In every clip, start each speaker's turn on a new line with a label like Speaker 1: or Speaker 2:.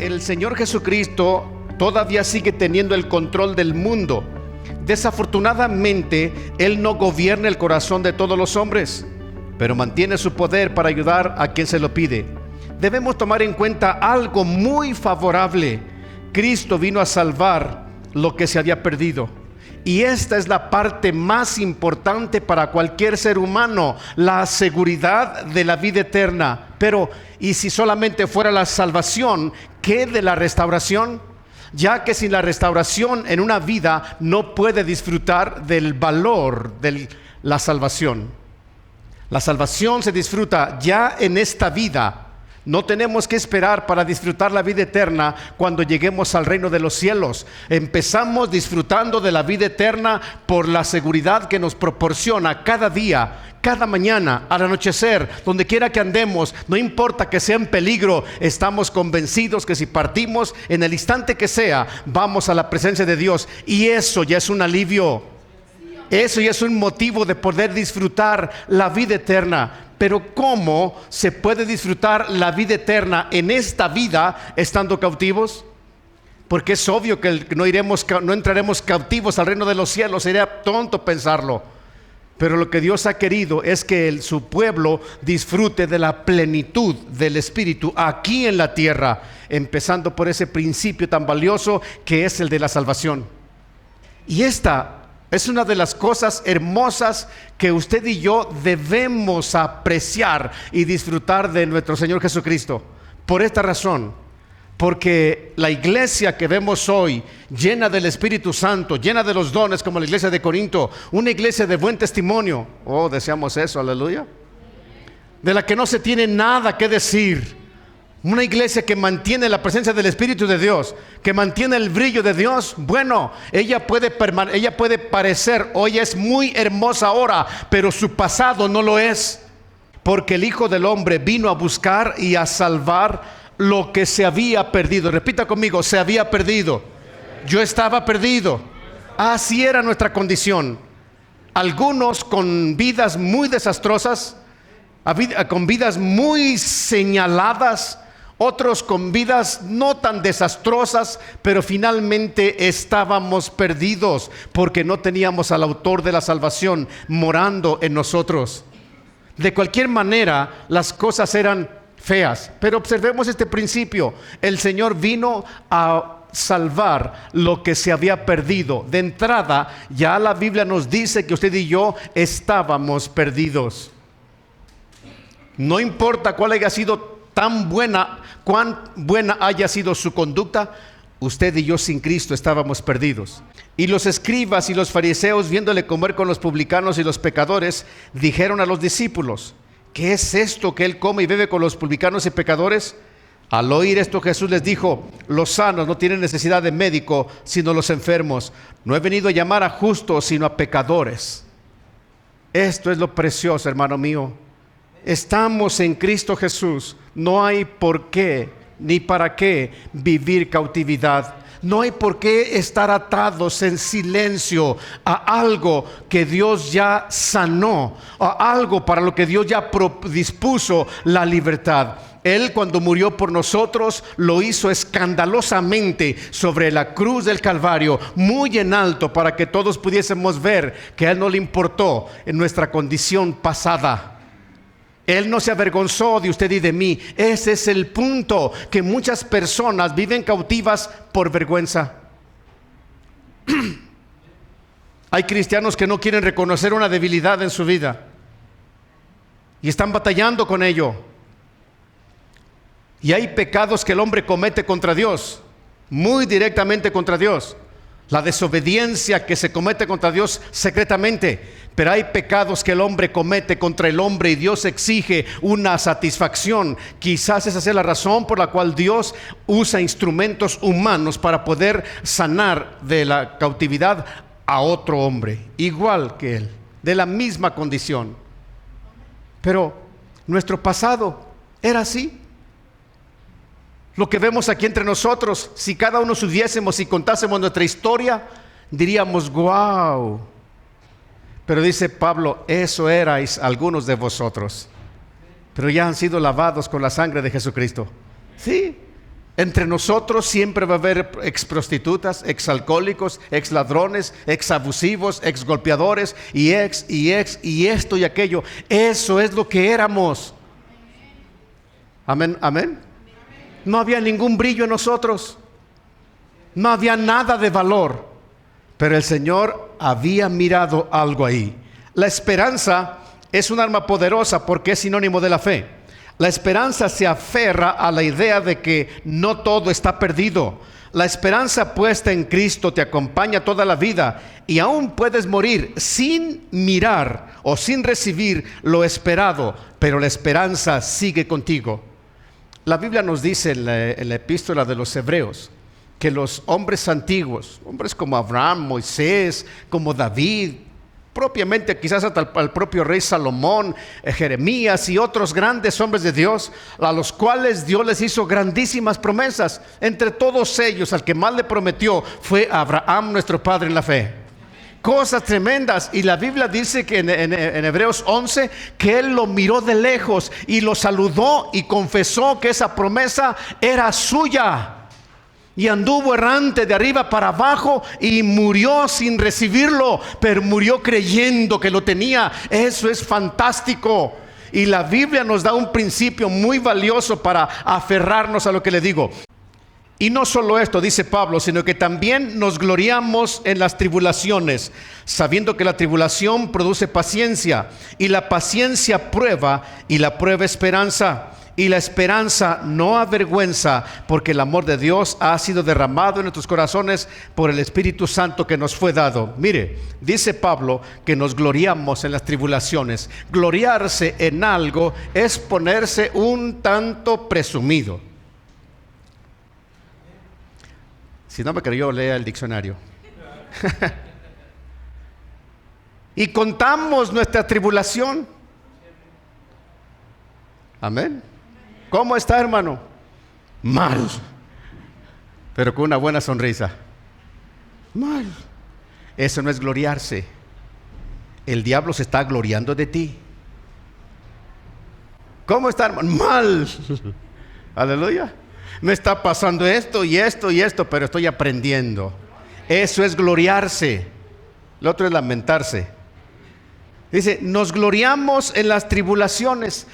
Speaker 1: el Señor Jesucristo todavía sigue teniendo el control del mundo. Desafortunadamente, Él no gobierna el corazón de todos los hombres, pero mantiene su poder para ayudar a quien se lo pide. Debemos tomar en cuenta algo muy favorable. Cristo vino a salvar lo que se había perdido. Y esta es la parte más importante para cualquier ser humano, la seguridad de la vida eterna. Pero, ¿y si solamente fuera la salvación, qué de la restauración? Ya que sin la restauración en una vida no puede disfrutar del valor de la salvación. La salvación se disfruta ya en esta vida. No tenemos que esperar para disfrutar la vida eterna cuando lleguemos al reino de los cielos. Empezamos disfrutando de la vida eterna por la seguridad que nos proporciona cada día, cada mañana, al anochecer, donde quiera que andemos. No importa que sea en peligro, estamos convencidos que si partimos en el instante que sea, vamos a la presencia de Dios. Y eso ya es un alivio. Eso ya es un motivo de poder disfrutar la vida eterna. Pero ¿cómo se puede disfrutar la vida eterna en esta vida estando cautivos? Porque es obvio que no entraremos cautivos al reino de los cielos. Sería tonto pensarlo. Pero lo que Dios ha querido es que su pueblo disfrute de la plenitud del Espíritu aquí en la tierra, empezando por ese principio tan valioso que es el de la salvación. Y esta es una de las cosas hermosas que usted y yo debemos apreciar y disfrutar de nuestro Señor Jesucristo. Por esta razón, porque la iglesia que vemos hoy, llena del Espíritu Santo, llena de los dones como la iglesia de Corinto, una iglesia de buen testimonio, deseamos eso, aleluya, de la que no se tiene nada que decir. Una iglesia que mantiene la presencia del Espíritu de Dios, que mantiene el brillo de Dios. Bueno, ella puede parecer, hoy es muy hermosa ahora, pero su pasado no lo es. Porque el Hijo del Hombre vino a buscar y a salvar lo que se había perdido. Repita conmigo, se había perdido. Yo estaba perdido. Así era nuestra condición. Algunos con vidas muy desastrosas, con vidas muy señaladas, otros con vidas no tan desastrosas, pero finalmente estábamos perdidos porque no teníamos al autor de la salvación morando en nosotros. De cualquier manera, las cosas eran feas, pero observemos este principio. El Señor vino a salvar lo que se había perdido. De entrada, ya la Biblia nos dice que usted y yo estábamos perdidos. No importa cuál haya sido cuán buena haya sido su conducta, usted y yo sin Cristo estábamos perdidos. Y los escribas y los fariseos, viéndole comer con los publicanos y los pecadores, dijeron a los discípulos: ¿qué es esto que él come y bebe con los publicanos y pecadores? Al oír esto, Jesús les dijo: los sanos no tienen necesidad de médico, sino los enfermos. No he venido a llamar a justos, sino a pecadores. Esto es lo precioso, hermano mío. Estamos en Cristo Jesús. No hay por qué ni para qué vivir cautividad. No hay por qué estar atados en silencio a algo que Dios ya sanó, a algo para lo que Dios ya dispuso la libertad. Él, cuando murió por nosotros, lo hizo escandalosamente sobre la cruz del Calvario, muy en alto, para que todos pudiésemos ver que a Él no le importó en nuestra condición pasada. Él no se avergonzó de usted y de mí. Ese es el punto, que muchas personas viven cautivas por vergüenza. Hay cristianos que no quieren reconocer una debilidad en su vida y están batallando con ello. Y hay pecados que el hombre comete contra Dios, muy directamente contra Dios. La desobediencia que se comete contra Dios secretamente. Pero hay pecados que el hombre comete contra el hombre y Dios exige una satisfacción. Quizás esa sea la razón por la cual Dios usa instrumentos humanos para poder sanar de la cautividad a otro hombre, igual que él, de la misma condición. Pero nuestro pasado era así. Lo que vemos aquí entre nosotros, si cada uno subiésemos y contásemos nuestra historia, diríamos: wow. Pero dice Pablo: eso erais algunos de vosotros, pero ya han sido lavados con la sangre de Jesucristo. Sí, Entre nosotros siempre va a haber ex prostitutas, ex alcohólicos, ex ladrones, ex abusivos, ex golpeadores y esto y aquello. Eso es lo que éramos. Amén, amén. No había ningún brillo en nosotros. No había nada de valor. Pero el Señor había mirado algo ahí. La esperanza es un arma poderosa porque es sinónimo de la fe. La esperanza se aferra a la idea de que no todo está perdido. La esperanza puesta en Cristo te acompaña toda la vida y aún puedes morir sin mirar o sin recibir lo esperado, pero la esperanza sigue contigo. La Biblia nos dice en la epístola de los Hebreos que los hombres antiguos, hombres como Abraham, Moisés, como David, propiamente quizás hasta el propio rey Salomón, Jeremías y otros grandes hombres de Dios, a los cuales Dios les hizo grandísimas promesas. Entre todos ellos, al que más le prometió fue Abraham, nuestro padre en la fe. Cosas tremendas. Y la Biblia dice que en Hebreos 11 que él lo miró de lejos y lo saludó y confesó que esa promesa era suya. Y anduvo errante de arriba para abajo y murió sin recibirlo, pero murió creyendo que lo tenía. Eso es fantástico. Y la Biblia nos da un principio muy valioso para aferrarnos a lo que le digo. Y no solo esto, dice Pablo, sino que también nos gloriamos en las tribulaciones, sabiendo que la tribulación produce paciencia, y la paciencia prueba, y la prueba esperanza. Y la esperanza no avergüenza, porque el amor de Dios ha sido derramado en nuestros corazones por el Espíritu Santo que nos fue dado. Mire, dice Pablo que nos gloriamos en las tribulaciones. Gloriarse en algo es ponerse un tanto presumido. Si no me creyó, lea el diccionario. Y contamos nuestra tribulación. Amén. ¿Cómo está, hermano? Mal, pero con una buena sonrisa. Mal. Eso no es gloriarse. El diablo se está gloriando de ti. ¿Cómo está, hermano? Mal. Aleluya. Me está pasando esto y esto y esto, pero estoy aprendiendo. Eso es gloriarse. Lo otro es lamentarse. Dice, nos gloriamos en las tribulaciones.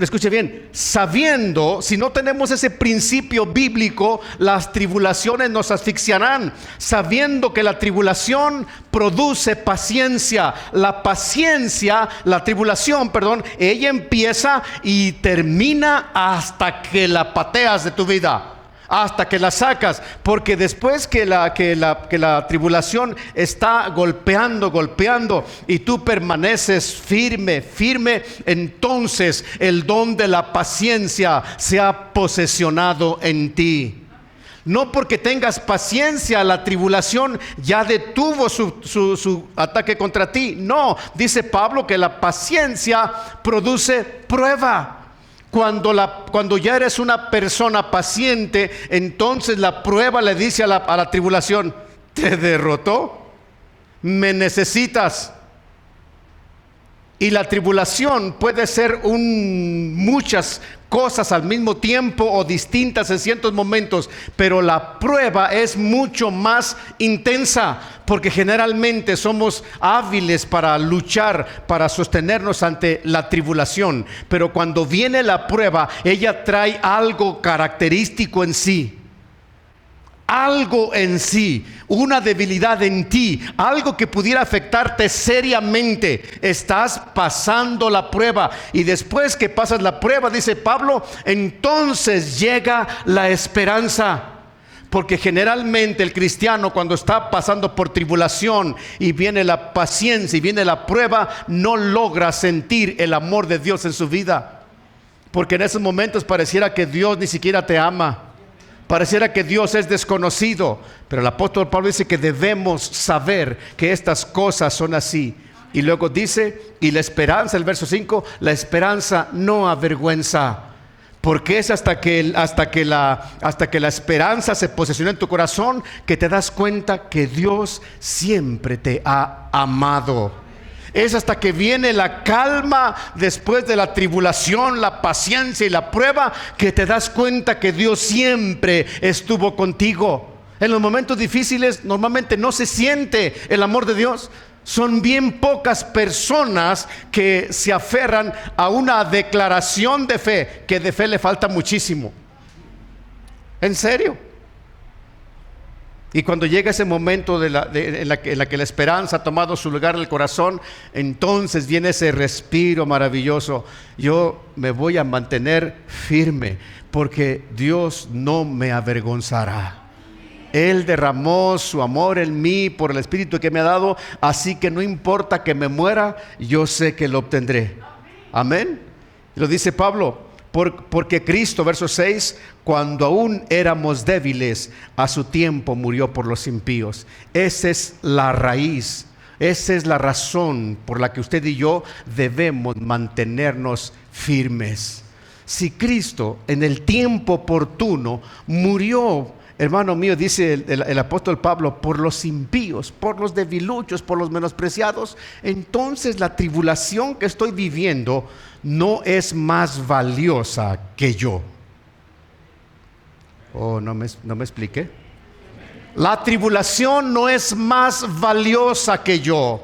Speaker 1: Escuche bien, sabiendo, si no tenemos ese principio bíblico, las tribulaciones nos asfixiarán, sabiendo que la tribulación produce paciencia. La tribulación, ella empieza y termina hasta que la pateas de tu vida, hasta que la sacas, porque después que la tribulación está golpeando y tú permaneces firme, entonces el don de la paciencia se ha posesionado en ti. No porque tengas paciencia, la tribulación ya detuvo su ataque contra ti. No, dice Pablo que la paciencia produce prueba. Cuando ya eres una persona paciente, entonces la prueba le dice a la tribulación: te derrotó, me necesitas. Y la tribulación puede ser muchas cosas al mismo tiempo o distintas en ciertos momentos, pero la prueba es mucho más intensa, porque generalmente somos hábiles para luchar, para sostenernos ante la tribulación, pero cuando viene la prueba, ella trae algo característico en sí. Algo en sí, una debilidad en ti, algo que pudiera afectarte seriamente. Estás pasando la prueba, y después que pasas la prueba, dice Pablo, entonces llega la esperanza. Porque generalmente el cristiano, cuando está pasando por tribulación y viene la paciencia y viene la prueba, no logra sentir el amor de Dios en su vida, porque en esos momentos pareciera que Dios ni siquiera te ama. Pareciera que Dios es desconocido, pero el apóstol Pablo dice que debemos saber que estas cosas son así. Y luego dice, y la esperanza, el verso 5, la esperanza no avergüenza, porque es hasta que la esperanza se posesiona en tu corazón que te das cuenta que Dios siempre te ha amado. Es hasta que viene la calma después de la tribulación, la paciencia y la prueba, que te das cuenta que Dios siempre estuvo contigo. En los momentos difíciles normalmente no se siente el amor de Dios. Son bien pocas personas que se aferran a una declaración de fe, que de fe le falta muchísimo. En serio. Y cuando llega ese momento en la que la esperanza ha tomado su lugar en el corazón, entonces viene ese respiro maravilloso. Yo me voy a mantener firme, porque Dios no me avergonzará. Él derramó su amor en mí por el Espíritu que me ha dado, así que no importa que me muera, yo sé que lo obtendré. Amén. Lo dice Pablo, porque Cristo, verso 6, cuando aún éramos débiles, a su tiempo murió por los impíos. Esa es la raíz, esa es la razón por la que usted y yo debemos mantenernos firmes. Si Cristo en el tiempo oportuno murió, hermano mío, dice el apóstol Pablo, por los impíos, por los debiluchos, por los menospreciados, entonces la tribulación que estoy viviendo no es más valiosa que yo. Oh, no me expliqué. La tribulación no es más valiosa que yo.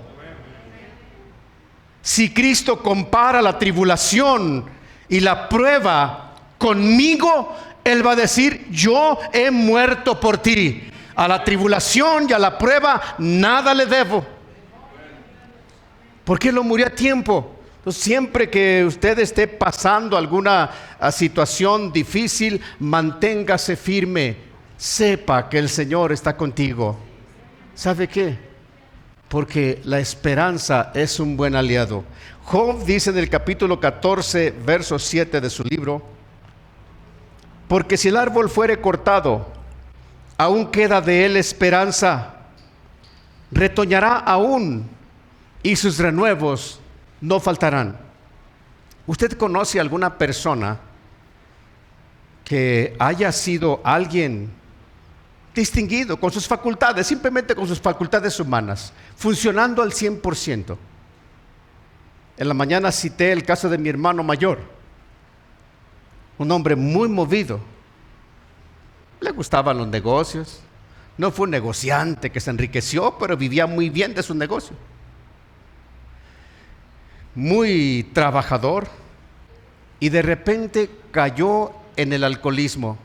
Speaker 1: Si Cristo compara la tribulación y la prueba conmigo, Él va a decir: yo he muerto por ti. A la tribulación y a la prueba nada le debo, porque Él lo murió a tiempo. Entonces, siempre que usted esté pasando alguna situación difícil, manténgase firme. Sepa que el Señor está contigo. ¿Sabe qué? Porque la esperanza es un buen aliado. Job dice en el capítulo 14, verso 7 de su libro: porque si el árbol fuere cortado, aún queda de él esperanza. Retoñará aún, y sus renuevos no faltarán. ¿Usted conoce alguna persona que haya sido alguien distinguido con sus facultades, simplemente con sus facultades humanas, funcionando al 100%? En la mañana cité el caso de mi hermano mayor, un hombre muy movido, le gustaban los negocios, no fue un negociante que se enriqueció, pero vivía muy bien de su negocio, muy trabajador, y de repente cayó en el alcoholismo,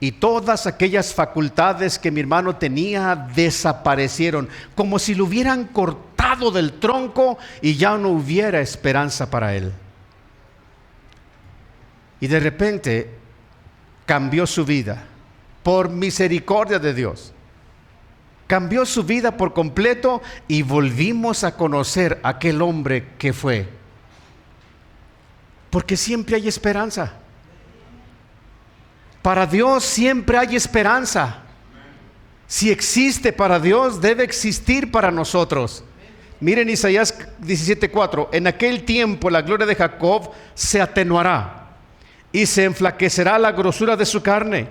Speaker 1: y todas aquellas facultades que mi hermano tenía desaparecieron, como si lo hubieran cortado del tronco y ya no hubiera esperanza para él. Y de repente cambió su vida, por misericordia de Dios. Cambió su vida por completo, y volvimos a conocer a aquel hombre que fue. Porque siempre hay esperanza. Para Dios siempre hay esperanza. Si existe para Dios, debe existir para nosotros. Miren Isaías 17:4: en aquel tiempo la gloria de Jacob se atenuará, y se enflaquecerá la grosura de su carne,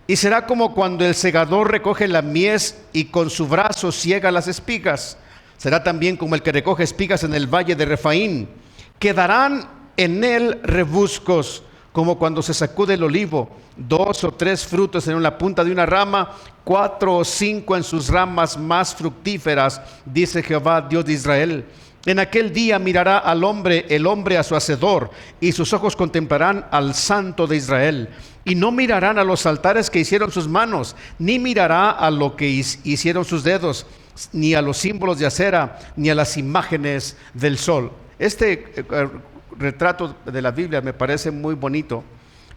Speaker 1: y será como cuando el segador recoge la mies y con su brazo ciega las espigas. Será también como el que recoge espigas en el valle de Refaín. Quedarán en él rebuscos, como cuando se sacude el olivo, 2 o 3 frutos en la punta de una rama, 4 o 5 en sus ramas más fructíferas, dice Jehová, Dios de Israel. En aquel día mirará al hombre, el hombre a su hacedor, y sus ojos contemplarán al Santo de Israel. Y no mirarán a los altares que hicieron sus manos, ni mirará a lo que hicieron sus dedos, ni a los símbolos de acera, ni a las imágenes del sol. Este retrato de la Biblia me parece muy bonito,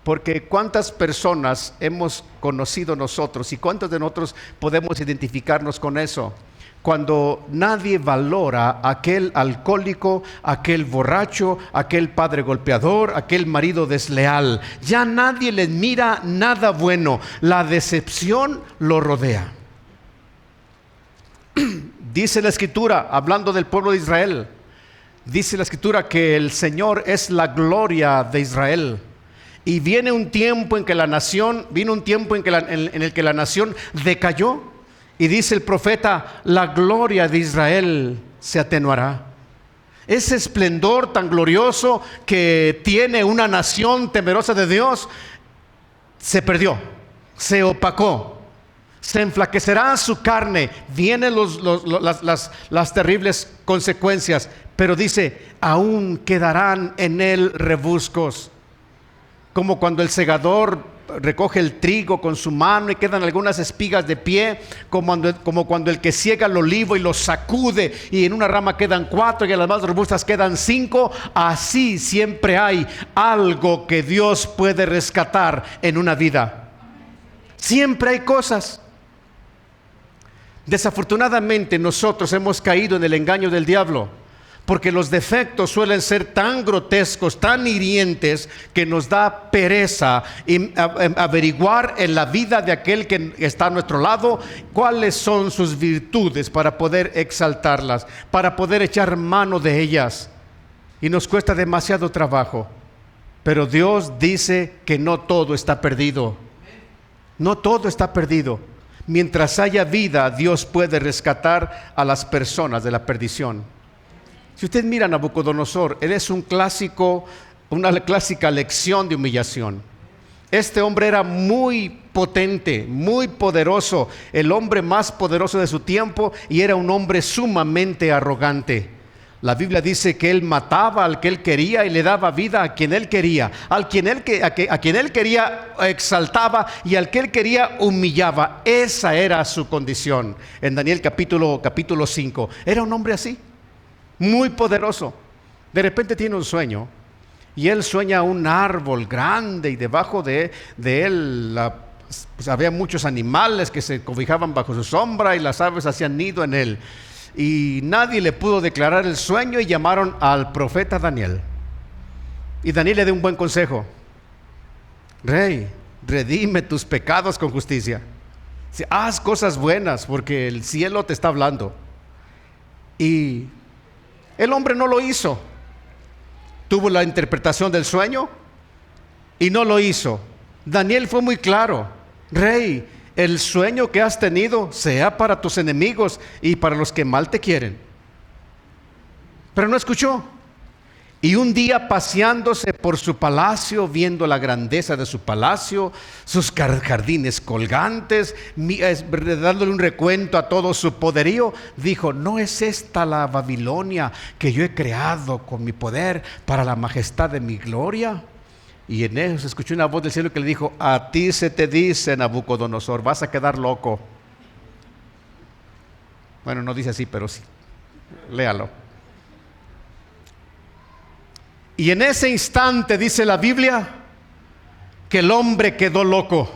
Speaker 1: porque cuántas personas hemos conocido nosotros y cuántos de nosotros podemos identificarnos con eso. Cuando nadie valora a aquel alcohólico, aquel borracho, aquel padre golpeador, aquel marido desleal, ya nadie les mira nada bueno. La decepción lo rodea. Dice la Escritura, hablando del pueblo de Israel, dice la Escritura que el Señor es la gloria de Israel. Y viene un tiempo en que la nación, en el que la nación decayó. Y dice el profeta: la gloria de Israel se atenuará. ese esplendor tan glorioso que tiene una nación temerosa de Dios, se perdió, se opacó, se enflaquecerá su carne, vienen las terribles consecuencias, pero dice, aún quedarán en él rebuscos, como cuando el segador recoge el trigo con su mano y quedan algunas espigas de pie, como cuando el que siega el olivo y lo sacude y en una rama quedan 4 y en las más robustas quedan 5. Así siempre hay algo que Dios puede rescatar en una vida. Siempre hay cosas. Desafortunadamente nosotros hemos caído en el engaño del diablo, porque los defectos suelen ser tan grotescos, tan hirientes, que nos da pereza averiguar en la vida de aquel que está a nuestro lado cuáles son sus virtudes para poder exaltarlas, para poder echar mano de ellas. Y nos cuesta demasiado trabajo. Pero Dios dice que no todo está perdido. No todo está perdido. Mientras haya vida, Dios puede rescatar a las personas de la perdición. Si usted mira a Nabucodonosor, él es una clásica lección de humillación. Este hombre era muy potente, muy poderoso, el hombre más poderoso de su tiempo, y era un hombre sumamente arrogante. La Biblia dice que él mataba al que él quería y le daba vida a quien él quería. A quien él quería exaltaba, y al que él quería humillaba. Esa era su condición. En Daniel capítulo 5, era un hombre así, muy poderoso. De repente tiene un sueño, y él sueña un árbol grande, y debajo de él pues había muchos animales que se cobijaban bajo su sombra, y las aves hacían nido en él. Y nadie le pudo declarar el sueño, y llamaron al profeta Daniel. Y Daniel le dio un buen consejo: Rey, redime tus pecados con justicia. Haz cosas buenas, porque el cielo te está hablando. Y el hombre no lo hizo. Tuvo la interpretación del sueño y no lo hizo. Daniel fue muy claro: Rey, el sueño que has tenido sea para tus enemigos y para los que mal te quieren. Pero no escuchó. Y un día, paseándose por su palacio, viendo la grandeza de su palacio, sus jardines colgantes, dándole un recuento a todo su poderío, dijo: ¿no es esta la Babilonia que yo he creado con mi poder para la majestad de mi gloria? Y en eso se escuchó una voz del cielo que le dijo: a ti se te dice, Nabucodonosor, vas a quedar loco. Bueno, no dice así, pero sí, léalo. Y en ese instante, dice la Biblia, que el hombre quedó loco.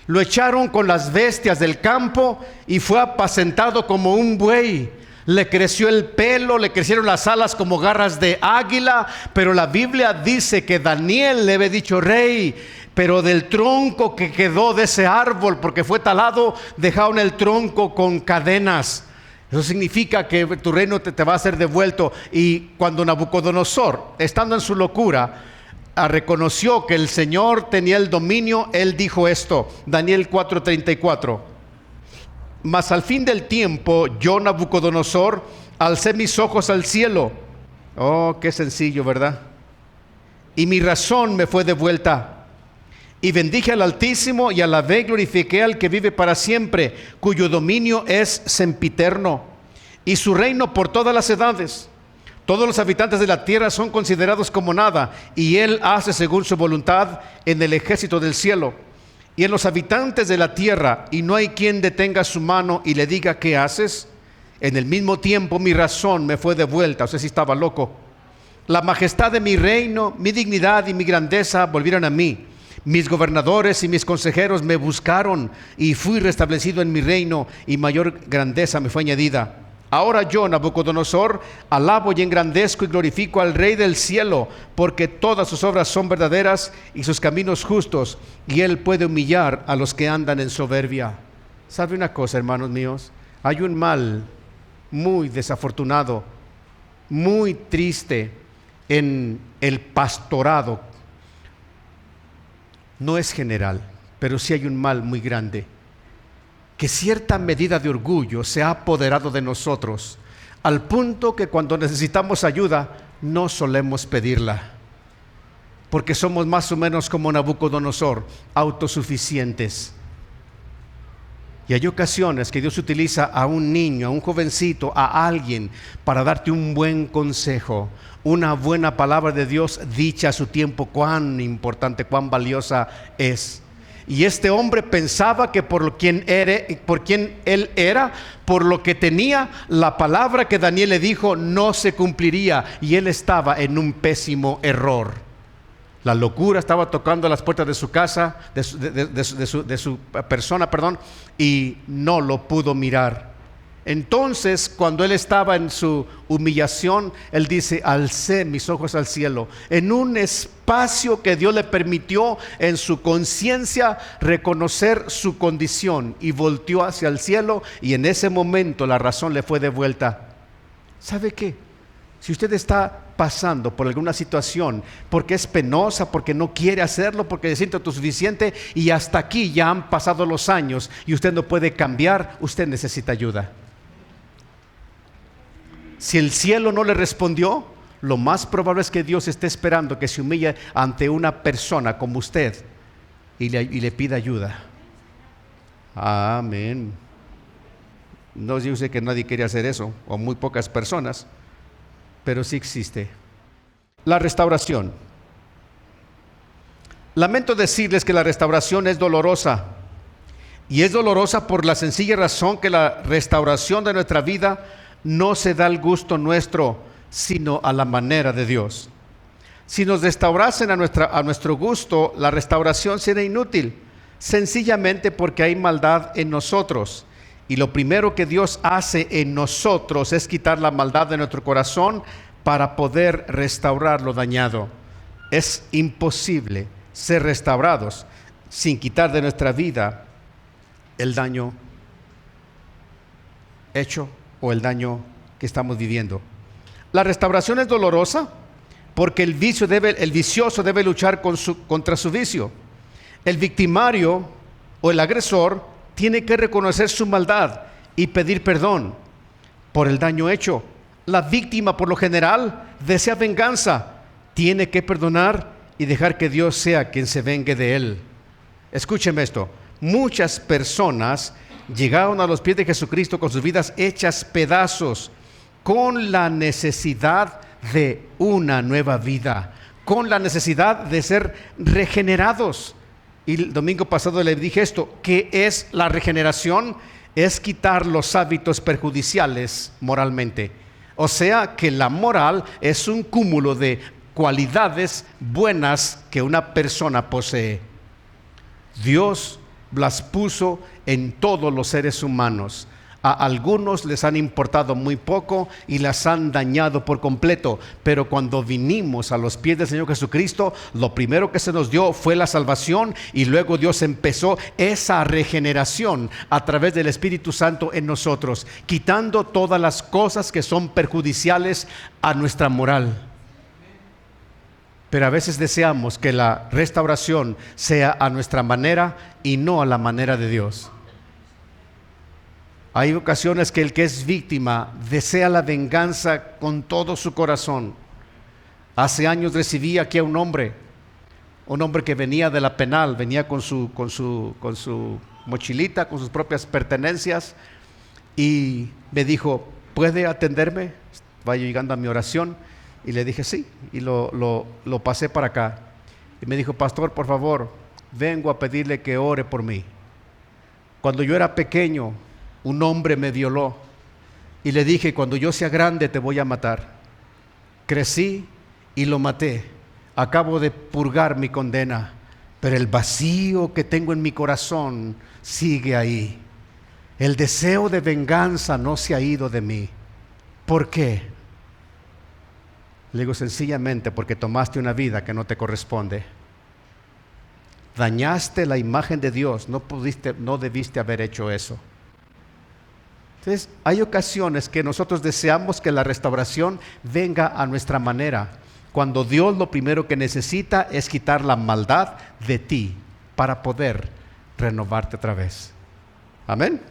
Speaker 1: Lo echaron con las bestias del campo y fue apacentado como un buey. Le creció el pelo, le crecieron las alas como garras de águila. Pero la Biblia dice que Daniel le había dicho: Rey, pero del tronco que quedó de ese árbol, porque fue talado, dejaron el tronco con cadenas. Eso significa que tu reino te va a ser devuelto. Y cuando Nabucodonosor, estando en su locura, reconoció que el Señor tenía el dominio, él dijo esto, Daniel 4:34: mas al fin del tiempo, yo, Nabucodonosor, alcé mis ojos al cielo. Oh, qué sencillo, ¿verdad? Y mi razón me fue devuelta. Y bendije al Altísimo, y alabé y glorifiqué al que vive para siempre, cuyo dominio es sempiterno, y su reino por todas las edades. Todos los habitantes de la tierra son considerados como nada, y él hace según su voluntad en el ejército del cielo y en los habitantes de la tierra, y no hay quien detenga su mano y le diga: ¿qué haces? En el mismo tiempo mi razón me fue devuelta. O sea, si estaba loco. La majestad de mi reino, mi dignidad y mi grandeza volvieron a mí. Mis gobernadores y mis consejeros me buscaron, y fui restablecido en mi reino, y mayor grandeza me fue añadida. Ahora yo, Nabucodonosor, alabo y engrandezco y glorifico al Rey del cielo, porque todas sus obras son verdaderas y sus caminos justos, y él puede humillar a los que andan en soberbia. ¿Sabe una cosa, hermanos míos? Hay un mal muy desafortunado, muy triste en el pastorado. No es general, pero sí hay un mal muy grande, que cierta medida de orgullo se ha apoderado de nosotros, al punto que cuando necesitamos ayuda no solemos pedirla, porque somos más o menos como Nabucodonosor, autosuficientes. Y hay ocasiones que Dios utiliza a un niño, a un jovencito, a alguien para darte un buen consejo, una buena palabra de Dios dicha a su tiempo. Cuán importante, cuán valiosa es. Y este hombre pensaba que por quien él era, por lo que tenía, la palabra que Daniel le dijo no se cumpliría, y él estaba en un pésimo error. La locura estaba tocando las puertas de su casa, de su persona, y no lo pudo mirar. Entonces, cuando él estaba en su humillación, él dice: alcé mis ojos al cielo, en un espacio que Dios le permitió en su conciencia reconocer su condición, y volteó hacia el cielo, y en ese momento la razón le fue devuelta. ¿Sabe qué? Si usted está pasando por alguna situación, porque es penosa, porque no quiere hacerlo, porque se siente autosuficiente, y hasta aquí ya han pasado los años y usted no puede cambiar, usted necesita ayuda. Si el cielo no le respondió, lo más probable es que Dios esté esperando que se humille ante una persona como usted y le pida ayuda. Amén. No sé que nadie quiere hacer eso, o muy pocas personas, pero sí existe. La restauración. Lamento decirles que la restauración es dolorosa, y es dolorosa por la sencilla razón que la restauración de nuestra vida no se da al gusto nuestro, sino a la manera de Dios. Si nos restaurasen a nuestro gusto, la restauración sería inútil, sencillamente porque hay maldad en nosotros. Y lo primero que Dios hace en nosotros es quitar la maldad de nuestro corazón para poder restaurar lo dañado. Es imposible ser restaurados sin quitar de nuestra vida el daño hecho o el daño que estamos viviendo. La restauración es dolorosa porque el vicioso debe luchar contra su vicio. El victimario o el agresor tiene que reconocer su maldad y pedir perdón por el daño hecho. La víctima, por lo general, desea venganza. Tiene que perdonar y dejar que Dios sea quien se vengue de él. Escúcheme esto: muchas personas llegaron a los pies de Jesucristo con sus vidas hechas pedazos, con la necesidad de una nueva vida, con la necesidad de ser regenerados. Y el domingo pasado le dije esto: ¿qué es la regeneración? Es quitar los hábitos perjudiciales moralmente. O sea que la moral es un cúmulo de cualidades buenas que una persona posee. Dios las puso en todos los seres humanos. A algunos les han importado muy poco y las han dañado por completo, pero cuando vinimos a los pies del Señor Jesucristo, lo primero que se nos dio fue la salvación, y luego Dios empezó esa regeneración a través del Espíritu Santo en nosotros, quitando todas las cosas que son perjudiciales a nuestra moral. Pero a veces deseamos que la restauración sea a nuestra manera y no a la manera de Dios. Hay ocasiones que el que es víctima desea la venganza con todo su corazón. Hace años recibí aquí a un hombre que venía de la penal, venía con su mochilita, con sus propias pertenencias, y me dijo: ¿puede atenderme? Vaya llegando a mi oración. Y le dije sí, y lo pasé para acá. Y me dijo: pastor, por favor, vengo a pedirle que ore por mí. Cuando yo era pequeño, un hombre me violó, y le dije: cuando yo sea grande te voy a matar. Crecí y lo maté. Acabo de purgar mi condena, pero el vacío que tengo en mi corazón sigue ahí. El deseo de venganza no se ha ido de mí. ¿Por qué? Le digo: sencillamente porque tomaste una vida que no te corresponde. Dañaste la imagen de Dios, no debiste haber hecho eso. Entonces, hay ocasiones que nosotros deseamos que la restauración venga a nuestra manera, cuando Dios lo primero que necesita es quitar la maldad de ti para poder renovarte otra vez. Amén.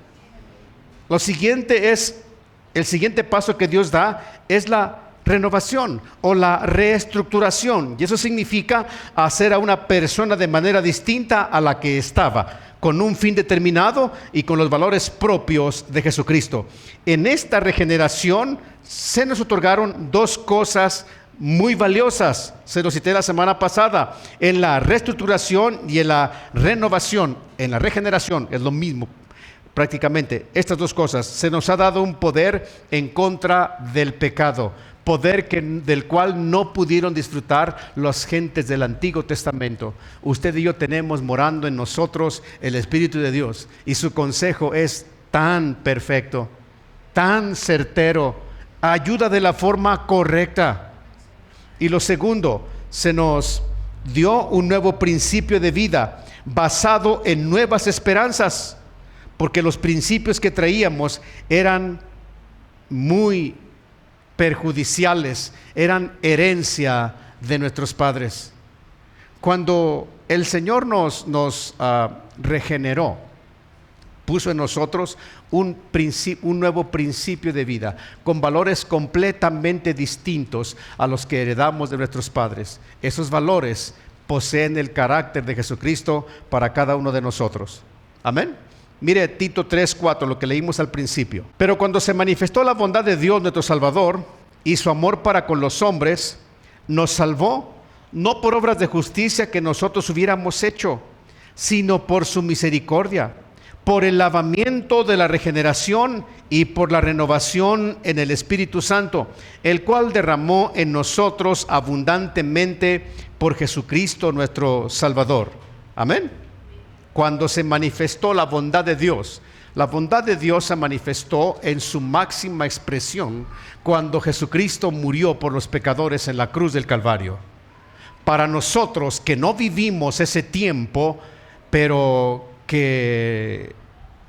Speaker 1: Lo siguiente es el siguiente paso que Dios da es la renovación o la reestructuración. Y eso significa hacer a una persona de manera distinta a la que estaba, con un fin determinado y con los valores propios de Jesucristo. En esta regeneración se nos otorgaron dos cosas muy valiosas. Se los cité la semana pasada. En la reestructuración y en la renovación, en la regeneración, es lo mismo prácticamente. Estas dos cosas. Se nos ha dado un poder en contra del pecado, poder del cual no pudieron disfrutar las gentes del Antiguo Testamento. Usted y yo tenemos morando en nosotros el Espíritu de Dios, y su consejo es tan perfecto, tan certero, ayuda de la forma correcta. Y lo segundo, se nos dio un nuevo principio de vida basado en nuevas esperanzas, porque los principios que traíamos eran muy perjudiciales, eran herencia de nuestros padres. Cuando el Señor nos regeneró, puso en nosotros un nuevo principio de vida, con valores completamente distintos a los que heredamos de nuestros padres. Esos valores poseen el carácter de Jesucristo para cada uno de nosotros. Amén. Mire Tito 3:4, lo que leímos al principio. Pero cuando se manifestó la bondad de Dios nuestro Salvador y su amor para con los hombres, nos salvó no por obras de justicia que nosotros hubiéramos hecho, sino por su misericordia, por el lavamiento de la regeneración y por la renovación en el Espíritu Santo, el cual derramó en nosotros abundantemente por Jesucristo nuestro Salvador. Amén. Cuando se manifestó la bondad de Dios se manifestó en su máxima expresión cuando Jesucristo murió por los pecadores en la cruz del Calvario. Para nosotros que no vivimos ese tiempo, pero que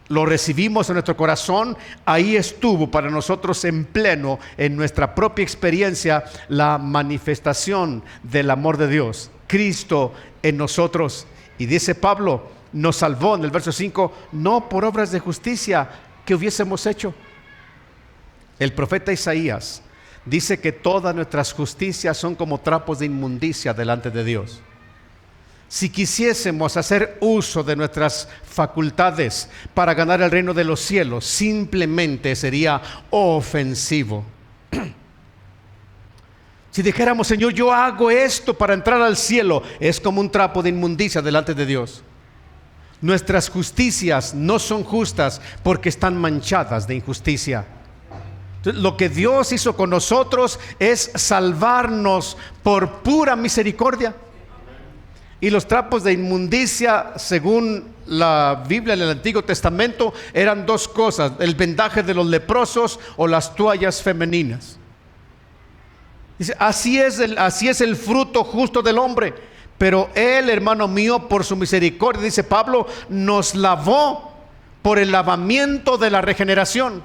Speaker 1: lo recibimos en nuestro corazón, ahí estuvo para nosotros en pleno, en nuestra propia experiencia, la manifestación del amor de Dios, Cristo en nosotros. Y dice Pablo, nos salvó en el verso 5, no por obras de justicia que hubiésemos hecho. El profeta Isaías dice que todas nuestras justicias son como trapos de inmundicia delante de Dios. Si quisiésemos hacer uso de nuestras facultades para ganar el reino de los cielos, simplemente sería ofensivo. Si dijéramos, Señor, yo hago esto para entrar al cielo, es como un trapo de inmundicia delante de Dios. Nuestras justicias no son justas porque están manchadas de injusticia. Entonces, lo que Dios hizo con nosotros es salvarnos por pura misericordia. Y los trapos de inmundicia, según la Biblia en el Antiguo Testamento, eran dos cosas: el vendaje de los leprosos o las toallas femeninas. Dice, así es el fruto justo del hombre. Pero Él, hermano mío, por su misericordia, dice Pablo, nos lavó por el lavamiento de la regeneración.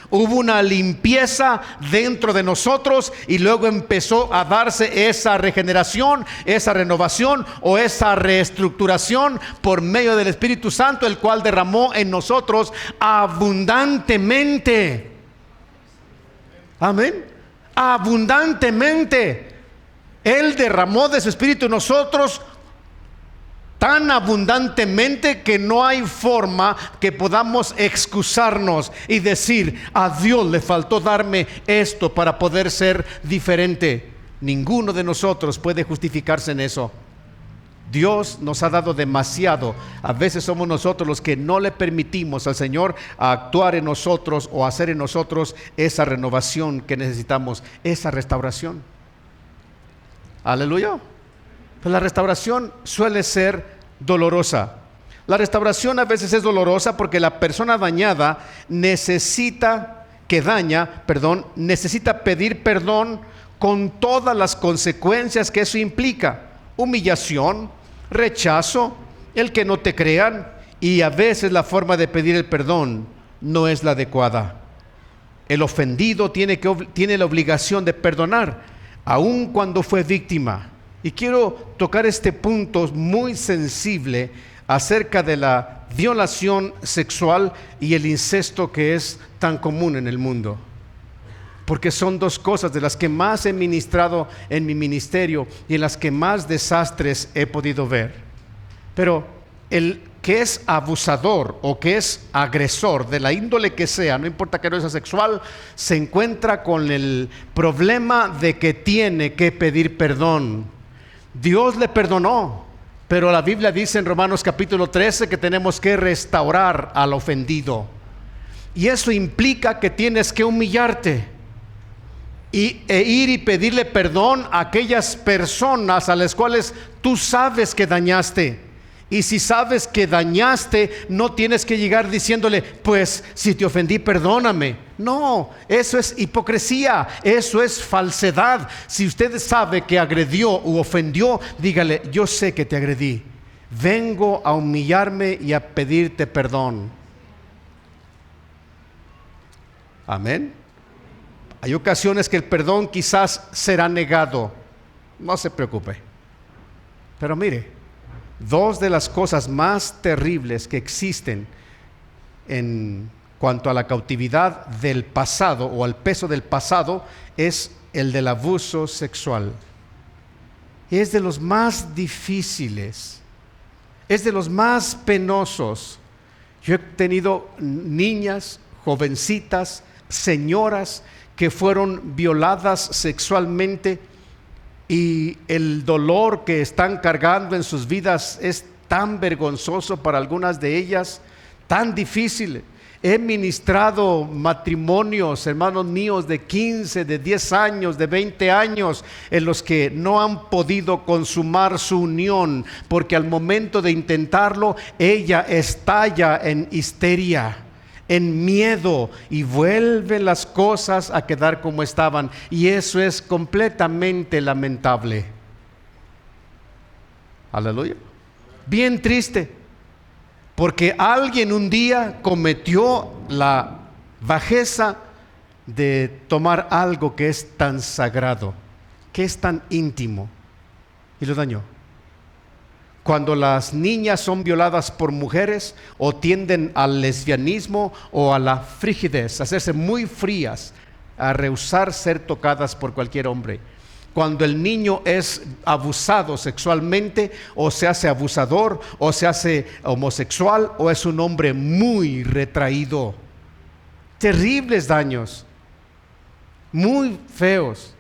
Speaker 1: Hubo una limpieza dentro de nosotros y luego empezó a darse esa regeneración, esa renovación o esa reestructuración por medio del Espíritu Santo, el cual derramó en nosotros abundantemente. Amén. Abundantemente. Él derramó de su Espíritu en nosotros tan abundantemente que no hay forma que podamos excusarnos y decir, a Dios le faltó darme esto para poder ser diferente. Ninguno de nosotros puede justificarse en eso. Dios nos ha dado demasiado. A veces somos nosotros los que no le permitimos al Señor actuar en nosotros o hacer en nosotros esa renovación que necesitamos, esa restauración. Aleluya. Pues la restauración suele ser dolorosa. La restauración a veces es dolorosa porque la persona dañada necesita pedir perdón con todas las consecuencias que eso implica: humillación, rechazo, el que no te crean, y a veces la forma de pedir el perdón no es la adecuada. El ofendido tiene la obligación de perdonar, aun cuando fue víctima. Y quiero tocar este punto muy sensible acerca de la violación sexual y el incesto que es tan común en el mundo. porque son dos cosas de las que más he ministrado en mi ministerio y en las que más desastres he podido ver. Pero el que es abusador o que es agresor de la índole que sea, no importa que no sea sexual, se encuentra con el problema de que tiene que pedir perdón. Dios le perdonó, pero la Biblia dice en Romanos capítulo 13 que tenemos que restaurar al ofendido. Y eso implica que tienes que humillarte e ir y pedirle perdón a aquellas personas a las cuales tú sabes que dañaste. Y si sabes que dañaste, no tienes que llegar diciéndole, pues si te ofendí, perdóname. No, eso es hipocresía, eso es falsedad. Si usted sabe que agredió u ofendió, dígale, yo sé que te agredí. Vengo a humillarme y a pedirte perdón. Amén. Hay ocasiones que el perdón quizás será negado. No se preocupe. Pero mire, dos de las cosas más terribles que existen en cuanto a la cautividad del pasado o al peso del pasado es el del abuso sexual. Es de los más difíciles, es de los más penosos. Yo he tenido niñas, jovencitas, señoras que fueron violadas sexualmente, y el dolor que están cargando en sus vidas es tan vergonzoso para algunas de ellas, tan difícil. He ministrado matrimonios, hermanos míos, de 15, de 10 años, de 20 años, en los que no han podido consumar su unión, porque al momento de intentarlo, ella estalla en histeria, en miedo, y vuelven las cosas a quedar como estaban, y eso es completamente lamentable. Aleluya. Bien triste, porque alguien un día cometió la bajeza de tomar algo que es tan sagrado, que es tan íntimo, y lo dañó. Cuando las niñas son violadas por mujeres o tienden al lesbianismo o a la frigidez, a hacerse muy frías, a rehusar ser tocadas por cualquier hombre. Cuando el niño es abusado sexualmente, o se hace abusador, o se hace homosexual, o es un hombre muy retraído. Terribles daños, muy feos,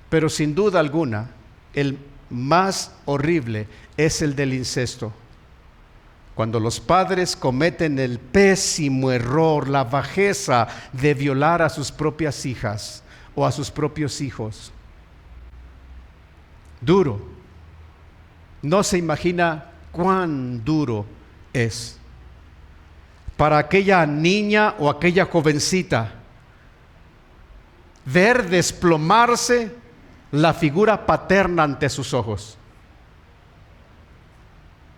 Speaker 1: pero sin duda alguna, el más horrible es el del incesto. Cuando los padres cometen el pésimo error, la bajeza de violar a sus propias hijas o a sus propios hijos. Duro. No se imagina cuán duro es para aquella niña o aquella jovencita ver desplomarse la figura paterna ante sus ojos.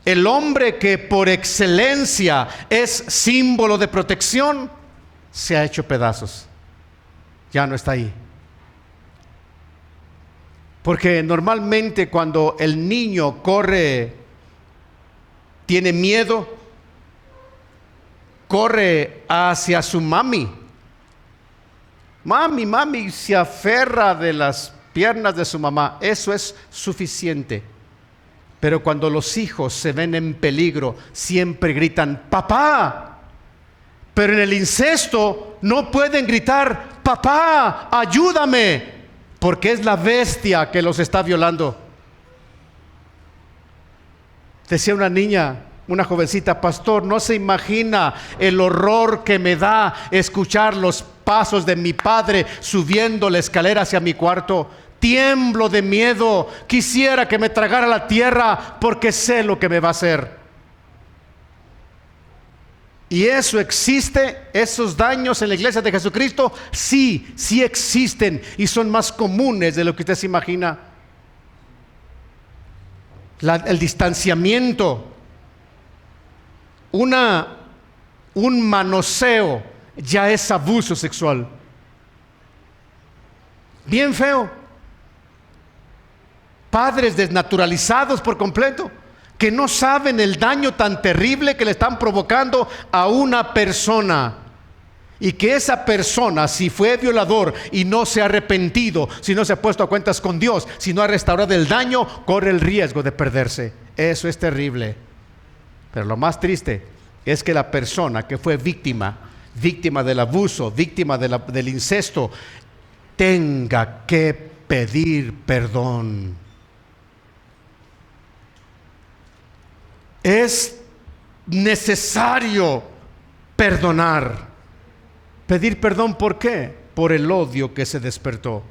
Speaker 1: El hombre que por excelencia es símbolo de protección se ha hecho pedazos. Ya no está ahí. Porque normalmente cuando el niño corre, tiene miedo, corre hacia su mami. Mami, se aferra de las piernas de su mamá. Eso es suficiente. Pero cuando los hijos se ven en peligro, siempre gritan, papá. Pero en el incesto no pueden gritar, papá, ayúdame, porque es la bestia que los está violando. Decía una niña, una jovencita, pastor, no se imagina el horror que me da escuchar los pasos de mi padre subiendo la escalera hacia mi cuarto. Tiemblo de miedo, quisiera que me tragara la tierra porque sé lo que me va a hacer. ¿Y eso existe? ¿Esos daños en la iglesia de Jesucristo? Sí existen, y son más comunes de lo que usted se imagina. El distanciamiento, un manoseo, ya es abuso sexual. Bien feo. Padres desnaturalizados por completo, que no saben el daño tan terrible que le están provocando a una persona. Y que esa persona, si fue violador y no se ha arrepentido, si no se ha puesto a cuentas con Dios, si no ha restaurado el daño, corre el riesgo de perderse. Eso es terrible. Pero lo más triste es que la persona que fue víctima del abuso, víctima del incesto, tenga que pedir perdón. Es necesario perdonar. Pedir perdón, ¿por qué? Por el odio que se despertó.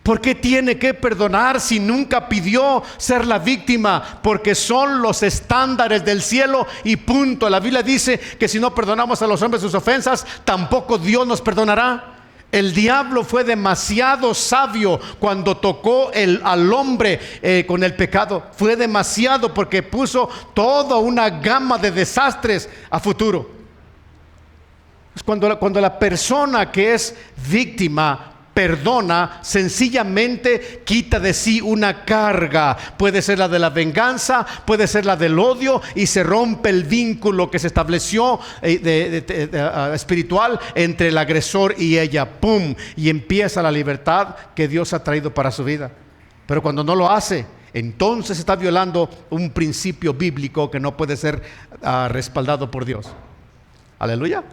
Speaker 1: ¿Por qué tiene que perdonar si nunca pidió ser la víctima? Porque son los estándares del cielo y punto. La Biblia dice que si no perdonamos a los hombres sus ofensas, tampoco Dios nos perdonará. El diablo fue demasiado sabio cuando tocó al hombre con el pecado. Fue demasiado porque puso toda una gama de desastres a futuro. Cuando la persona que es víctima perdona, sencillamente quita de sí una carga. Puede ser la de la venganza, puede ser la del odio, y se rompe el vínculo que se estableció espiritual entre el agresor y ella. ¡Pum! Y empieza la libertad que Dios ha traído para su vida. Pero cuando no lo hace, entonces está violando un principio bíblico que no puede ser respaldado por Dios. Aleluya.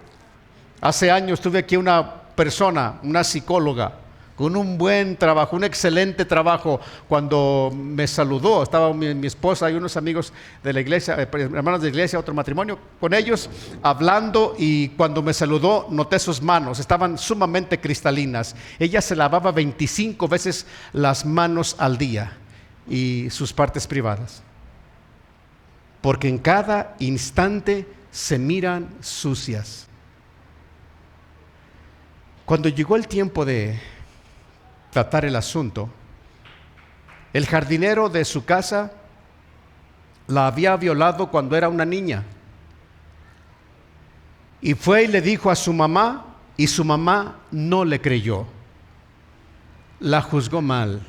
Speaker 1: Hace años tuve aquí una persona, una psicóloga, con un buen trabajo, un excelente trabajo. Cuando me saludó, estaba mi esposa y unos amigos de la iglesia, hermanos de la iglesia, otro matrimonio, con ellos hablando, y cuando me saludó noté sus manos, estaban sumamente cristalinas. Ella se lavaba 25 veces las manos al día y sus partes privadas, porque en cada instante se miran sucias. Cuando llegó el tiempo de tratar el asunto, el jardinero de su casa la había violado cuando era una niña. Y fue y le dijo a su mamá, y su mamá no le creyó. La juzgó mal.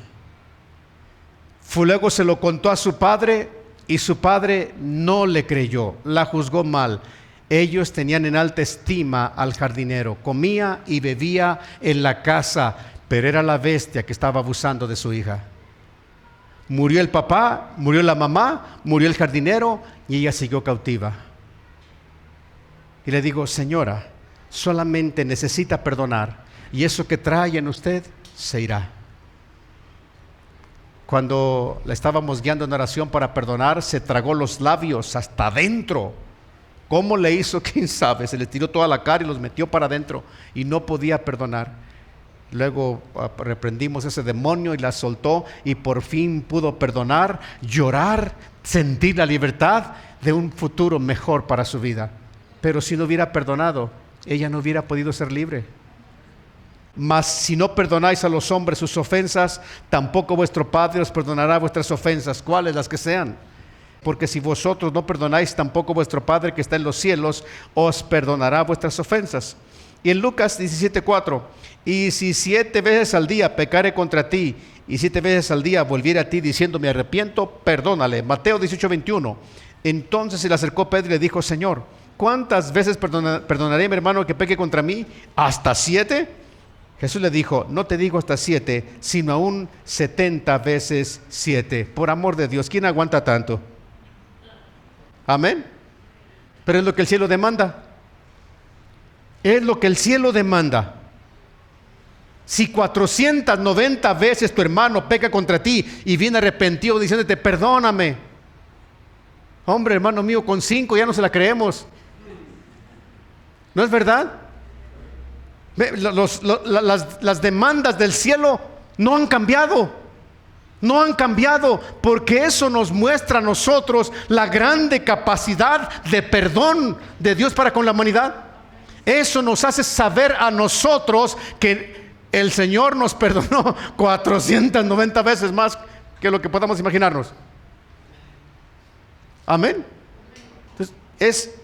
Speaker 1: Luego se lo contó a su padre, y su padre no le creyó. La juzgó mal. Ellos tenían en alta estima al jardinero. Comía y bebía en la casa, pero era la bestia que estaba abusando de su hija. Murió el papá, murió la mamá, murió el jardinero, y ella siguió cautiva. Y le digo: señora, solamente necesita perdonar, y eso que trae en usted se irá. Cuando la estábamos guiando en oración para perdonar, se tragó los labios hasta adentro. ¿Cómo le hizo? ¿Quién sabe? Se le tiró toda la cara y los metió para adentro y no podía perdonar. Luego reprendimos ese demonio y la soltó, y por fin pudo perdonar, llorar, sentir la libertad de un futuro mejor para su vida. Pero si no hubiera perdonado, ella no hubiera podido ser libre. Mas si no perdonáis a los hombres sus ofensas, tampoco vuestro Padre os perdonará vuestras ofensas, cuáles las que sean. Porque si vosotros no perdonáis, tampoco vuestro Padre que está en los cielos os perdonará vuestras ofensas. Y en Lucas 17:4, y si 7 veces al día pecare contra ti, y 7 veces al día volviere a ti diciendo me arrepiento, perdónale. Mateo 18:21, entonces se le acercó Pedro y le dijo: Señor, ¿cuántas veces perdonaré a mi hermano que peque contra mí? ¿Hasta 7? Jesús le dijo: no te digo hasta 7, sino aún 70 veces 7. Por amor de Dios, ¿quién aguanta tanto? Amén. Pero es lo que el cielo demanda. Es lo que el cielo demanda. Si 490 veces tu hermano peca contra ti y viene arrepentido diciéndote perdóname, hombre, hermano mío, con 5 ya no se la creemos. ¿No es verdad? Las demandas del cielo no han cambiado. No han cambiado, porque eso nos muestra a nosotros la grande capacidad de perdón de Dios para con la humanidad. Eso nos hace saber a nosotros que el Señor nos perdonó 490 veces más que lo que podamos imaginarnos. Amén. Entonces, es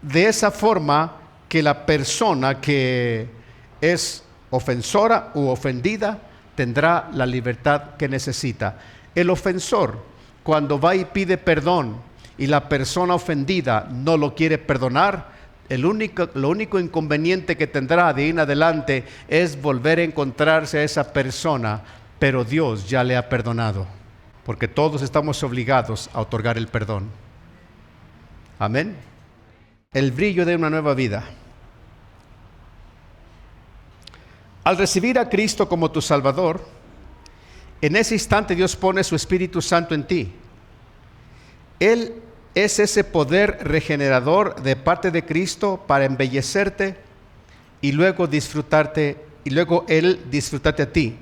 Speaker 1: de esa forma que la persona que es ofensora u ofendida tendrá la libertad que necesita. El ofensor, cuando va y pide perdón y la persona ofendida no lo quiere perdonar, Lo único inconveniente que tendrá de ahí en adelante es volver a encontrarse a esa persona, pero Dios ya le ha perdonado, porque todos estamos obligados a otorgar el perdón. Amén. El brillo de una nueva vida. Al recibir a Cristo como tu Salvador, en ese instante Dios pone su Espíritu Santo en ti. Él es ese poder regenerador de parte de Cristo para embellecerte y luego Él disfrutarte a ti.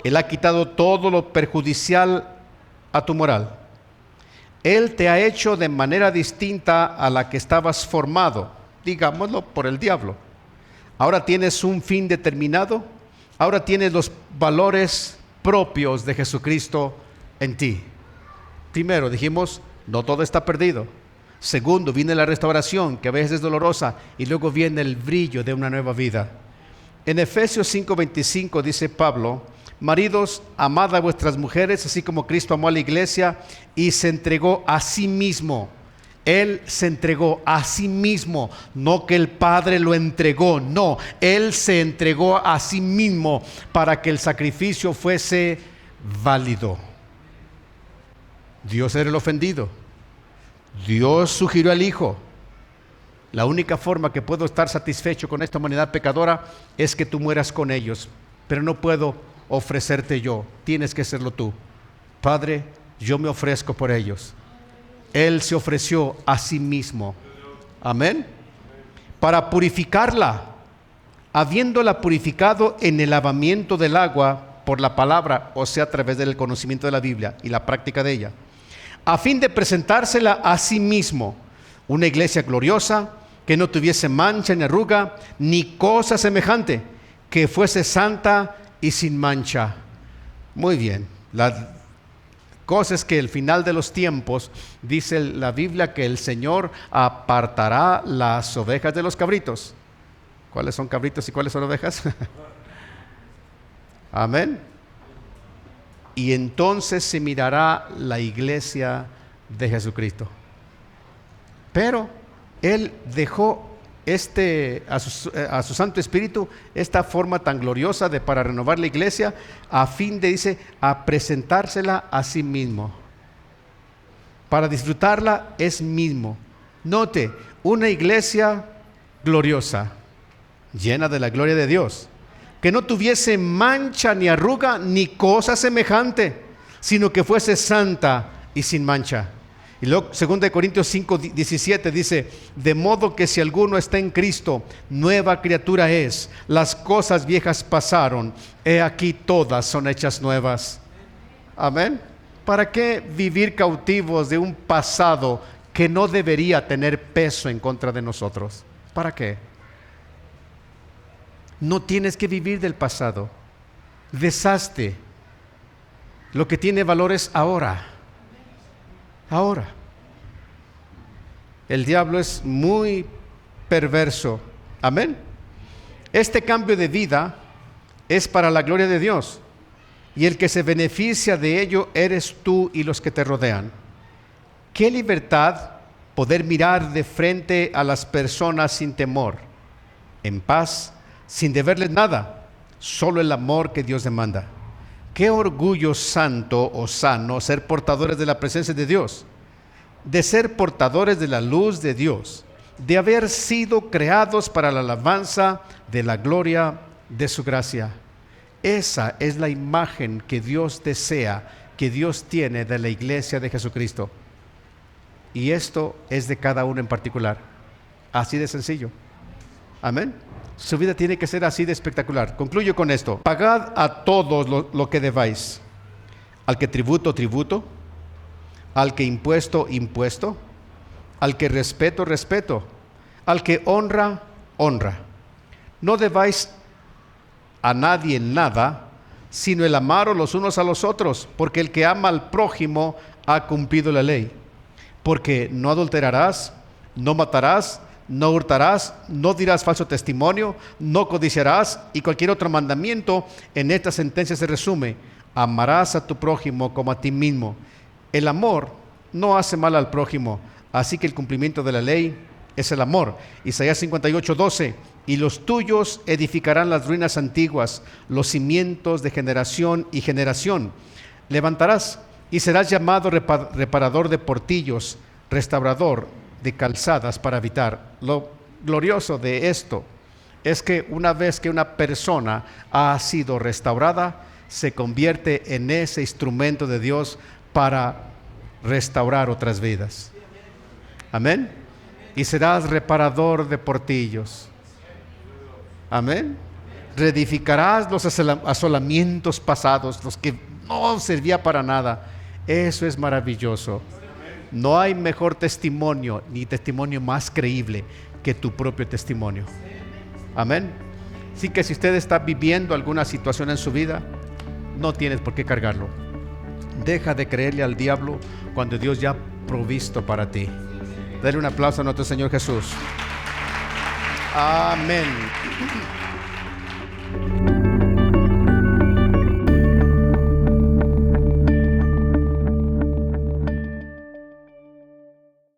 Speaker 1: Él ha quitado todo lo perjudicial a tu moral. Él te ha hecho de manera distinta a la que estabas formado, digámoslo, por el diablo. Ahora tienes un fin determinado, ahora tienes los valores propios de Jesucristo en ti. Primero, dijimos, no todo está perdido. Segundo, viene la restauración, que a veces es dolorosa, y luego viene el brillo de una nueva vida. En Efesios 5:25 dice Pablo: maridos, amad a vuestras mujeres, así como Cristo amó a la iglesia y se entregó a sí mismo. Él se entregó a sí mismo, no que el Padre lo entregó, no, Él se entregó a sí mismo para que el sacrificio fuese válido. Dios era el ofendido. Dios sugirió al Hijo. La única forma que puedo estar satisfecho con esta humanidad pecadora es que tú mueras con ellos, pero no puedo ofrecerte yo, tienes que serlo tú. Padre, yo me ofrezco por ellos. Él se ofreció a sí mismo. Amén. Para purificarla, habiéndola purificado en el lavamiento del agua por la palabra, o sea, a través del conocimiento de la Biblia y la práctica de ella, a fin de presentársela a sí mismo, una iglesia gloriosa, que no tuviese mancha ni arruga, ni cosa semejante, que fuese santa y sin mancha. Muy bien. La cosa es que al final de los tiempos, dice la Biblia, que el Señor apartará las ovejas de los cabritos. ¿Cuáles son cabritos y cuáles son ovejas? Amén. Y entonces se mirará la iglesia de Jesucristo. Pero Él dejó a su Santo Espíritu esta forma tan gloriosa para renovar la iglesia, a fin de, dice, a presentársela a sí mismo, para disfrutarla es mismo. Note, una iglesia gloriosa, llena de la gloria de Dios, que no tuviese mancha ni arruga ni cosa semejante, sino que fuese santa y sin mancha. Y luego 2 Corintios 5:17 dice: de modo que si alguno está en Cristo, nueva criatura es, las cosas viejas pasaron, he aquí todas son hechas nuevas. Amén. ¿Para qué vivir cautivos de un pasado que no debería tener peso en contra de nosotros? ¿Para qué? No tienes que vivir del pasado. Deshazte. Lo que tiene valor es ahora. Ahora. El diablo es muy perverso. Amén. Este cambio de vida es para la gloria de Dios, y el que se beneficia de ello eres tú y los que te rodean. Qué libertad poder mirar de frente a las personas sin temor, en paz, sin deberles nada, solo el amor que Dios demanda. Qué orgullo santo o sano ser portadores de la presencia de Dios, de ser portadores de la luz de Dios, de haber sido creados para la alabanza de la gloria de su gracia. Esa es la imagen que Dios desea, que Dios tiene de la iglesia de Jesucristo. Y esto es de cada uno en particular. Así de sencillo. Amén. Su vida tiene que ser así de espectacular. Concluyo con esto: pagad a todos lo que debáis. Al que tributo, tributo. Al que impuesto, impuesto. Al que respeto, respeto. Al que honra, honra. No debáis a nadie nada, sino el amaros los unos a los otros, porque el que ama al prójimo ha cumplido la ley. Porque no adulterarás, no matarás, no hurtarás, no dirás falso testimonio, no codiciarás, y cualquier otro mandamiento en esta sentencia se resume: amarás a tu prójimo como a ti mismo. El amor no hace mal al prójimo, así que el cumplimiento de la ley es el amor. Isaías 58:12, y los tuyos edificarán las ruinas antiguas, los cimientos de generación y generación. Levantarás y serás llamado reparador de portillos, restaurador de calzadas para habitar. Lo glorioso de esto es que una vez que una persona ha sido restaurada, se convierte en ese instrumento de Dios para restaurar otras vidas. Amén. Y serás reparador de portillos. Amén. Reedificarás los asolamientos pasados, los que no servía para nada. Eso es maravilloso. No hay mejor testimonio, ni testimonio más creíble que tu propio testimonio. Amén. Así que si usted está viviendo alguna situación en su vida, no tienes por qué cargarlo. Deja de creerle al diablo cuando Dios ya ha provisto para ti. Dale un aplauso a nuestro Señor Jesús. Amén.